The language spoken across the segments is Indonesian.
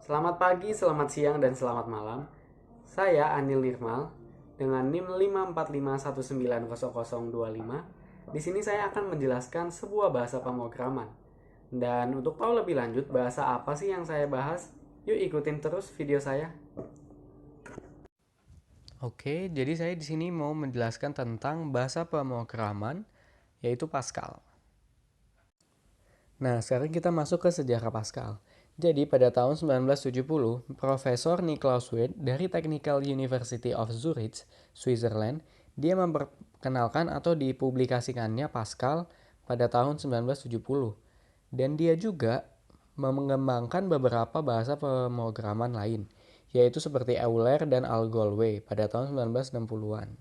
Selamat pagi, selamat siang, dan selamat malam. Saya Anil Nirmal dengan NIM 545190025. Di sini saya akan menjelaskan sebuah bahasa pemrograman. Dan untuk tahu lebih lanjut bahasa apa sih yang saya bahas, yuk ikutin terus video saya. Oke, jadi saya di sini mau menjelaskan tentang bahasa pemrograman, yaitu Pascal. Nah, sekarang kita masuk ke sejarah Pascal. Jadi, pada tahun 1970, Profesor Niklaus Wirth dari Technical University of Zurich, Switzerland, dia memperkenalkan atau dipublikasikannya Pascal pada tahun 1970. Dan dia juga mengembangkan beberapa bahasa pemrograman lain, yaitu seperti Euler dan Algolwe pada tahun 1960-an.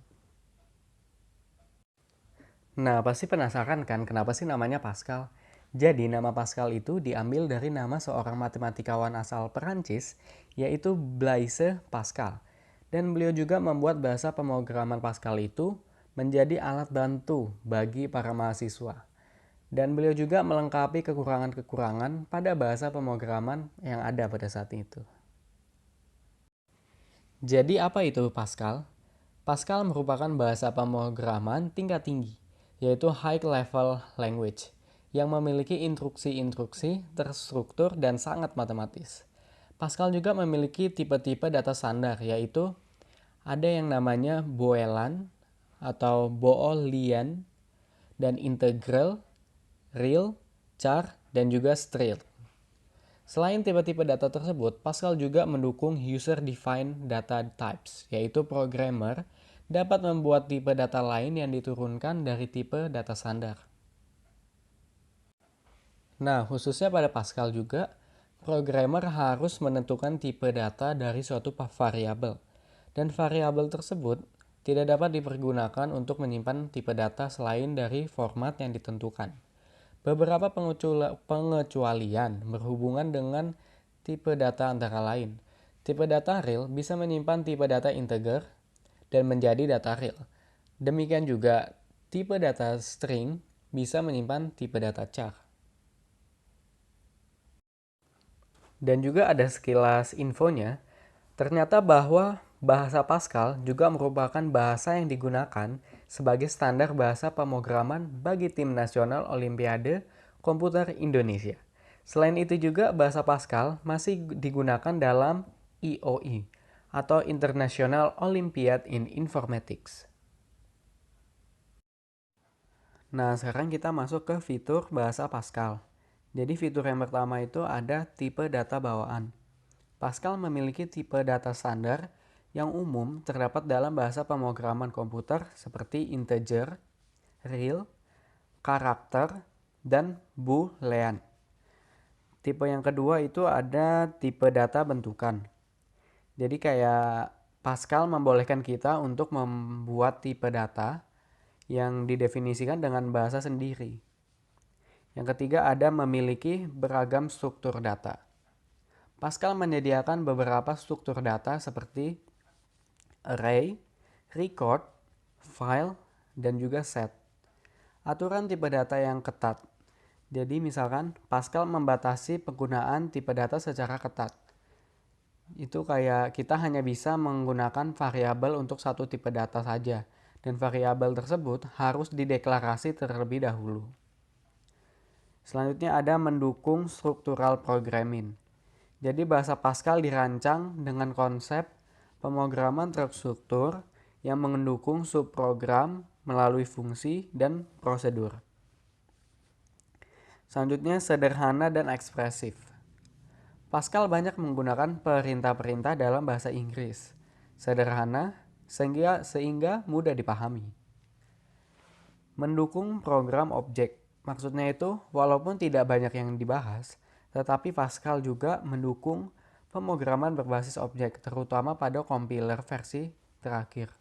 Nah, pasti penasaran kan kenapa sih namanya Pascal? Jadi, nama Pascal itu diambil dari nama seorang matematikawan asal Perancis, yaitu Blaise Pascal. Dan beliau juga membuat bahasa pemrograman Pascal itu menjadi alat bantu bagi para mahasiswa. Dan beliau juga melengkapi kekurangan-kekurangan pada bahasa pemrograman yang ada pada saat itu. Jadi apa itu Pascal? Pascal merupakan bahasa pemrograman tingkat tinggi, yaitu high level language, yang memiliki instruksi-instruksi terstruktur dan sangat matematis. Pascal juga memiliki tipe-tipe data standar, yaitu ada yang namanya Boolean atau Boolean dan integral, real, char, dan juga straight. Selain tipe-tipe data tersebut, Pascal juga mendukung user-defined data types, yaitu programmer dapat membuat tipe data lain yang diturunkan dari tipe data standar. Nah, khususnya pada Pascal juga, programmer harus menentukan tipe data dari suatu variabel. Dan variabel tersebut tidak dapat dipergunakan untuk menyimpan tipe data selain dari format yang ditentukan. Beberapa pengecualian berhubungan dengan tipe data antara lain. Tipe data real bisa menyimpan tipe data integer dan menjadi data real. Demikian juga tipe data string bisa menyimpan tipe data char. Dan juga ada sekilas infonya, ternyata bahwa bahasa Pascal juga merupakan bahasa yang digunakan sebagai standar bahasa pemrograman bagi Tim Nasional Olimpiade Komputer Indonesia. Selain itu juga bahasa Pascal masih digunakan dalam IOI atau International Olympiad in Informatics. Nah, sekarang kita masuk ke fitur bahasa Pascal. Jadi fitur yang pertama itu ada tipe data bawaan. Pascal memiliki tipe data standar yang umum terdapat dalam bahasa pemrograman komputer seperti integer, real, karakter, dan boolean. Tipe yang kedua itu ada tipe data bentukan. Jadi kayak Pascal membolehkan kita untuk membuat tipe data yang didefinisikan dengan bahasa sendiri. Yang ketiga ada memiliki beragam struktur data. Pascal menyediakan beberapa struktur data seperti array, record, file, dan juga set. Aturan tipe data yang ketat. Jadi misalkan Pascal membatasi penggunaan tipe data secara ketat. Itu kayak kita hanya bisa menggunakan variabel untuk satu tipe data saja. Dan variabel tersebut harus dideklarasi terlebih dahulu. Selanjutnya ada mendukung structural programming. Jadi bahasa Pascal dirancang dengan konsep pemrograman terstruktur yang mendukung subprogram melalui fungsi dan prosedur. Selanjutnya sederhana dan ekspresif. Pascal banyak menggunakan perintah-perintah dalam bahasa Inggris. Sederhana sehingga mudah dipahami. Mendukung program objek. Maksudnya itu, walaupun tidak banyak yang dibahas, tetapi Pascal juga mendukung pemrograman berbasis objek, terutama pada compiler versi terakhir.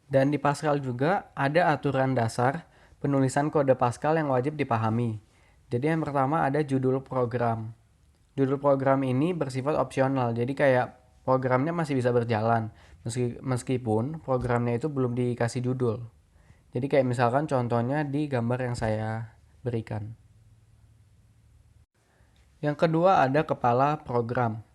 Dan di Pascal juga ada aturan dasar penulisan kode Pascal yang wajib dipahami. Jadi yang pertama ada judul program. Judul program ini bersifat opsional, jadi kayak programnya masih bisa berjalan meskipun programnya itu belum dikasih judul. Jadi kayak misalkan contohnya di gambar yang saya berikan. Yang kedua ada kepala program.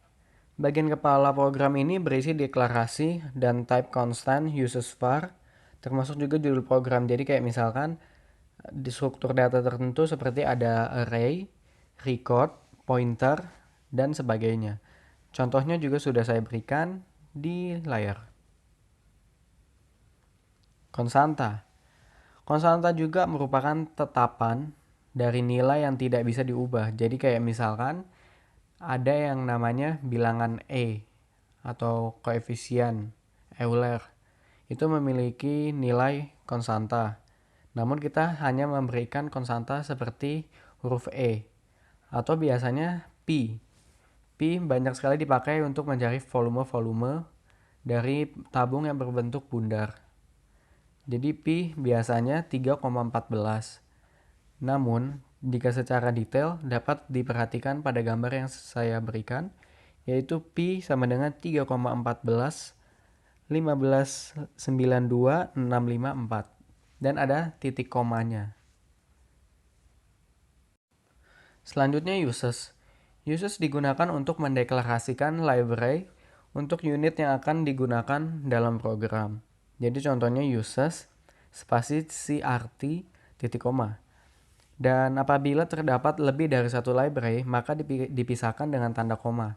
Bagian kepala program ini berisi deklarasi dan type constant uses var, termasuk juga judul program. Jadi kayak misalkan di struktur data tertentu seperti ada array, record, pointer, dan sebagainya. Contohnya juga sudah saya berikan di layar. Konstanta. Konstanta juga merupakan tetapan dari nilai yang tidak bisa diubah. Jadi kayak misalkan ada yang namanya bilangan E atau koefisien Euler. Itu memiliki nilai konstanta. Namun kita hanya memberikan konstanta seperti huruf E atau biasanya pi. Pi banyak sekali dipakai untuk mencari volume-volume dari tabung yang berbentuk bundar. Jadi pi biasanya 3,14. Namun, jika secara detail dapat diperhatikan pada gambar yang saya berikan, yaitu pi sama dengan 3,14 1592,654 dan ada titik komanya. Selanjutnya uses. Uses digunakan untuk mendeklarasikan library untuk unit yang akan digunakan dalam program. Jadi contohnya uses spasi crt titik koma. Dan apabila terdapat lebih dari satu library, maka dipisahkan dengan tanda koma.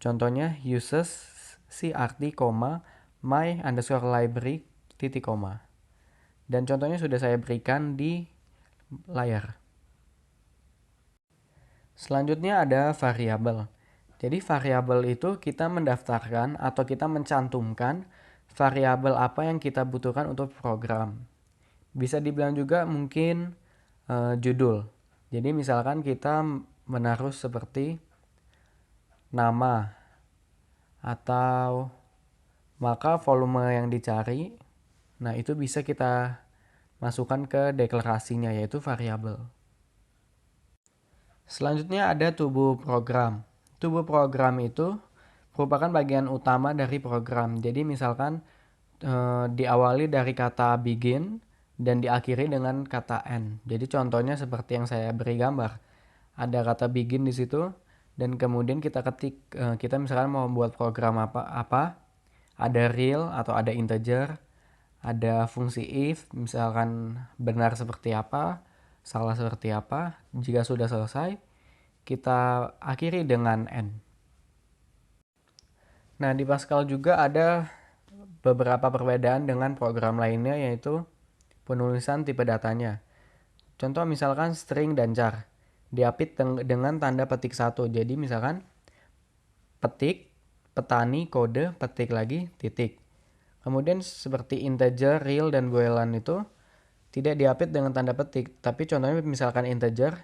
Contohnya uses crt, my underscore library titik koma. Dan contohnya sudah saya berikan di layar. Selanjutnya ada variabel. Jadi variabel itu kita mendaftarkan atau kita mencantumkan variabel apa yang kita butuhkan untuk program. Bisa dibilang juga mungkin judul. Jadi misalkan kita menaruh seperti nama atau maka volume yang dicari, nah itu bisa kita masukkan ke deklarasinya yaitu variabel. Selanjutnya ada tubuh program. Tubuh program itu merupakan bagian utama dari program. Jadi misalkan diawali dari kata begin dan diakhiri dengan kata end. Jadi contohnya seperti yang saya beri gambar. Ada kata begin di situ dan kemudian kita ketik kita misalkan mau membuat program apa, ada real atau ada integer, ada fungsi if, misalkan benar seperti apa, salah seperti apa. Jika sudah selesai, kita akhiri dengan end. Nah, di Pascal juga ada beberapa perbedaan dengan program lainnya, yaitu penulisan tipe datanya. Contoh misalkan string dan char diapit dengan tanda petik 1. Jadi misalkan petik, petani, kode, petik lagi, titik. Kemudian seperti integer, real, dan boolean itu tidak diapit dengan tanda petik. Tapi contohnya misalkan integer,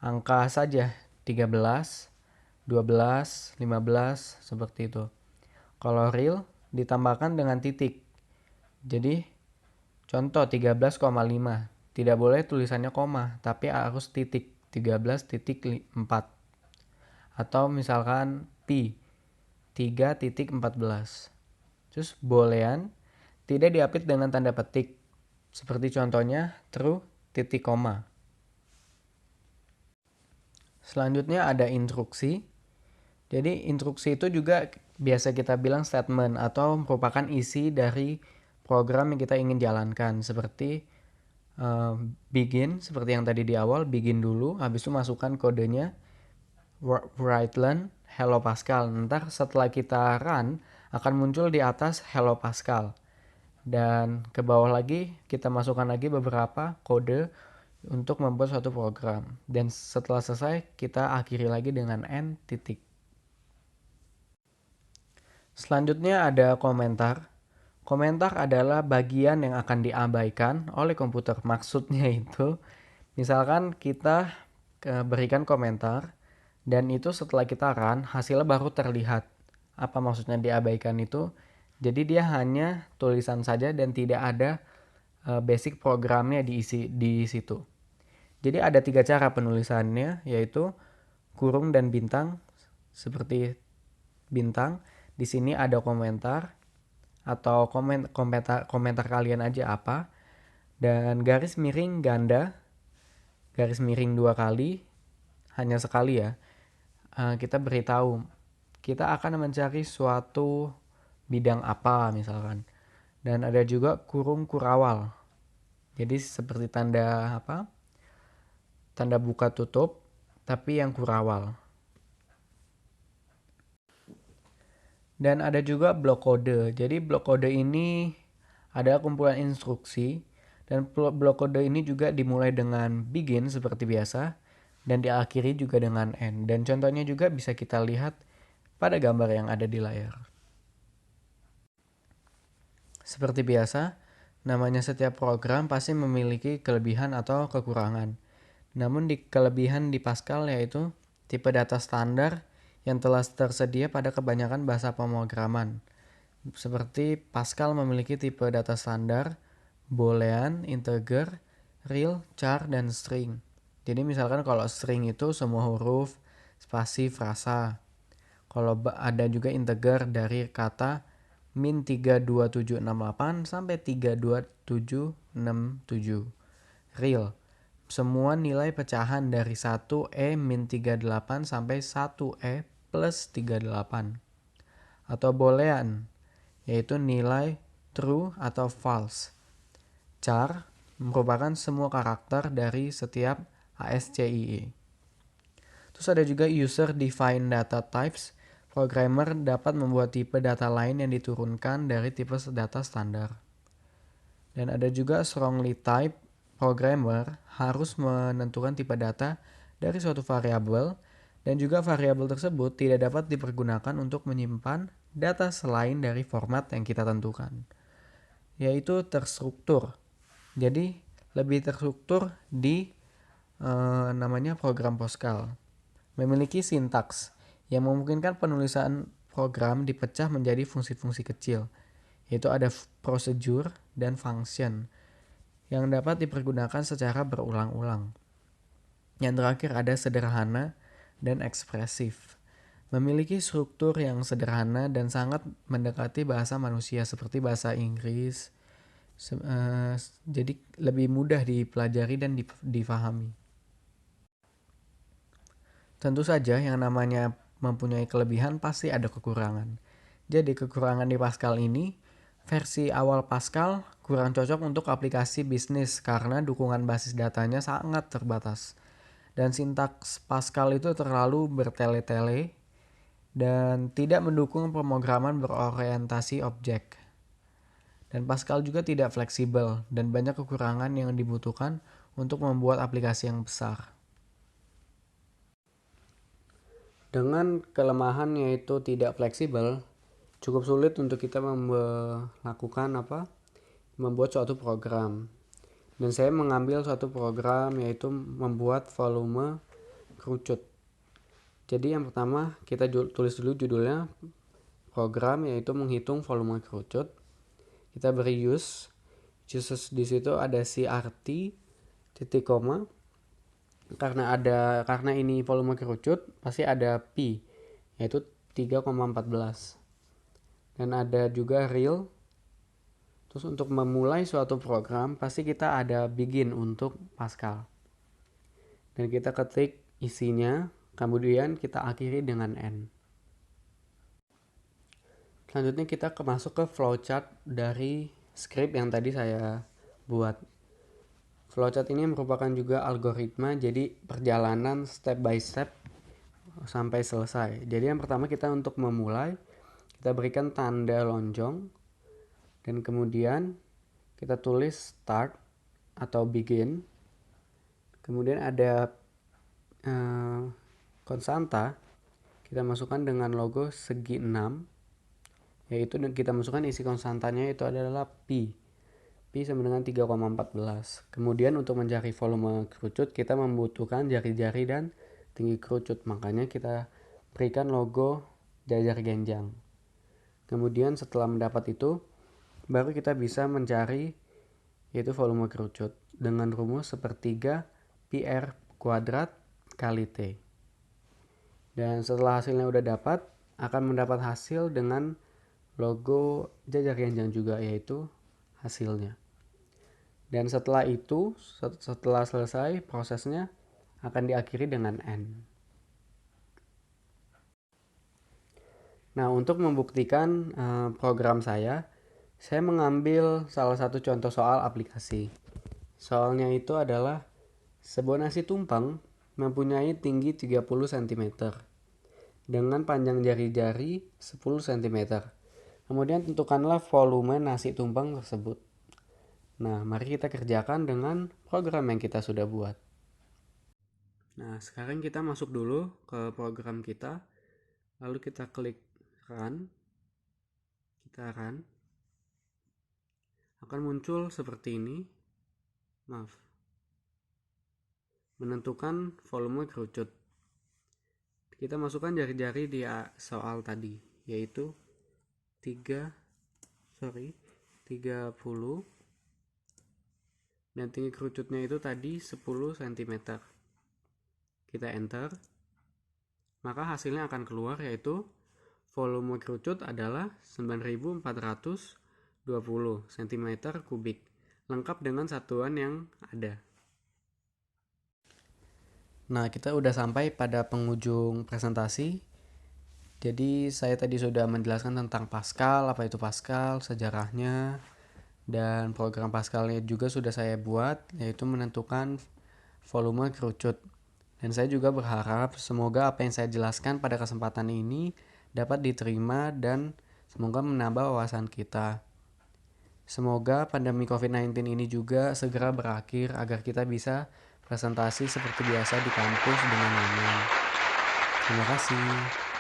angka saja 13, 12, 15, seperti itu. Kalau real ditambahkan dengan titik. Jadi contoh 13,5. Tidak boleh tulisannya koma, tapi harus titik 13,4. Atau misalkan pi 3,14. Terus boolean tidak diapit dengan tanda petik. Seperti contohnya true titik koma. Selanjutnya ada instruksi. Jadi instruksi itu juga biasa kita bilang statement atau merupakan isi dari program yang kita ingin jalankan. Seperti begin, seperti yang tadi di awal, begin dulu, habis itu masukkan kodenya write learn hello Pascal. Ntar setelah kita run akan muncul di atas hello Pascal. Dan ke bawah lagi kita masukkan lagi beberapa kode untuk membuat suatu program. Dan setelah selesai kita akhiri lagi dengan end titik. Selanjutnya ada komentar. Komentar adalah bagian yang akan diabaikan oleh komputer. Maksudnya itu, misalkan kita berikan komentar, dan itu setelah kita run, hasilnya baru terlihat. Apa maksudnya diabaikan itu? Jadi dia hanya tulisan saja dan tidak ada basic programnya diisi di situ. Jadi ada 3 cara penulisannya, yaitu kurung dan bintang, seperti bintang. Di sini ada komentar atau komentar kalian aja apa, dan garis miring ganda, garis miring 2 kali, hanya sekali ya. kita beritahu kita akan mencari suatu bidang apa misalkan. Dan ada juga kurung kurawal. Jadi seperti tanda apa? Tanda buka tutup tapi yang kurawal. Dan ada juga blok kode. Jadi blok kode ini ada kumpulan instruksi dan blok kode ini juga dimulai dengan begin seperti biasa dan diakhiri juga dengan end. Dan contohnya juga bisa kita lihat pada gambar yang ada di layar. Seperti biasa, namanya setiap program pasti memiliki kelebihan atau kekurangan. Namun kelebihan di Pascal yaitu tipe data standar yang telah tersedia pada kebanyakan bahasa pemrograman. Seperti Pascal memiliki tipe data standar, boolean, integer, real, char, dan string. Jadi misalkan kalau string itu semua huruf, spasi, frasa. Kalau ada juga integer dari kata min 32768 sampai 32767. Real, semua nilai pecahan dari 1E min 38 sampai 1E plus 38. Atau boolean, yaitu nilai true atau false. Char merupakan semua karakter dari setiap ASCII. Terus ada juga user defined data types. Programmer dapat membuat tipe data lain yang diturunkan dari tipe data standar. Dan ada juga strongly typed. Programmer harus menentukan tipe data dari suatu variabel dan juga variabel tersebut tidak dapat dipergunakan untuk menyimpan data selain dari format yang kita tentukan, yaitu terstruktur. Jadi lebih terstruktur di namanya program Pascal. Memiliki sintaks yang memungkinkan penulisan program dipecah menjadi fungsi-fungsi kecil, yaitu ada procedure dan function yang dapat dipergunakan secara berulang-ulang. Yang terakhir ada sederhana dan ekspresif. Memiliki struktur yang sederhana dan sangat mendekati bahasa manusia seperti bahasa Inggris. Jadi lebih mudah dipelajari dan difahami. Tentu saja yang namanya mempunyai kelebihan pasti ada kekurangan. Jadi kekurangan di Pascal ini, versi awal Pascal kurang cocok untuk aplikasi bisnis karena dukungan basis datanya sangat terbatas. Dan sintaks Pascal itu terlalu bertele-tele dan tidak mendukung pemrograman berorientasi objek. Dan Pascal juga tidak fleksibel dan banyak kekurangan yang dibutuhkan untuk membuat aplikasi yang besar. Dengan kelemahan yaitu tidak fleksibel, cukup sulit untuk kita membuat suatu program. Dan saya mengambil suatu program yaitu membuat volume kerucut. Jadi yang pertama kita tulis dulu judulnya program yaitu menghitung volume kerucut. Kita beri use di situ ada CRT titik koma. Karena ini volume kerucut pasti ada pi yaitu 3,14. Dan ada juga real. Terus untuk memulai suatu program pasti kita ada begin untuk Pascal. Dan kita ketik isinya, kemudian kita akhiri dengan end. Selanjutnya kita masuk ke flowchart dari script yang tadi saya buat. Flowchart ini merupakan juga algoritma, jadi perjalanan step by step sampai selesai. Jadi yang pertama kita untuk memulai, kita berikan tanda lonjong, dan kemudian kita tulis start atau begin. Kemudian ada konstanta, kita masukkan dengan logo segi 6, yaitu kita masukkan isi konstantanya itu adalah pi. Pi sama dengan 3,14. Kemudian untuk mencari volume kerucut kita membutuhkan jari-jari dan tinggi kerucut. Makanya kita berikan logo jajar genjang. Kemudian setelah mendapat itu, baru kita bisa mencari yaitu volume kerucut dengan rumus sepertiga pi r kuadrat kali t. Dan setelah hasilnya udah dapat, akan mendapat hasil dengan logo jajar genjang juga, yaitu hasilnya. Dan setelah itu, setelah selesai prosesnya akan diakhiri dengan end. Nah, untuk membuktikan program saya mengambil salah satu contoh soal aplikasi. Soalnya itu adalah sebuah nasi tumpeng mempunyai tinggi 30 cm dengan panjang jari-jari 10 cm. Kemudian tentukanlah volume nasi tumpeng tersebut. Nah, mari kita kerjakan dengan program yang kita sudah buat. Nah, sekarang kita masuk dulu ke program kita. Lalu kita klik run. Kita run. Akan muncul seperti ini. Maaf. Menentukan volume kerucut. Kita masukkan jari-jari di soal tadi, yaitu 30 dan tinggi kerucutnya itu tadi 10 cm. Kita enter, maka hasilnya akan keluar, yaitu volume kerucut adalah 9420 cm kubik, lengkap dengan satuan yang ada. Nah, kita udah sampai pada penghujung presentasi. Jadi saya tadi sudah menjelaskan tentang Pascal, apa itu Pascal, sejarahnya, dan program Pascalnya juga sudah saya buat, yaitu menentukan volume kerucut. Dan saya juga berharap semoga apa yang saya jelaskan pada kesempatan ini dapat diterima dan semoga menambah wawasan kita. Semoga pandemi COVID-19 ini juga segera berakhir agar kita bisa presentasi seperti biasa di kampus dengan nyaman. Terima kasih.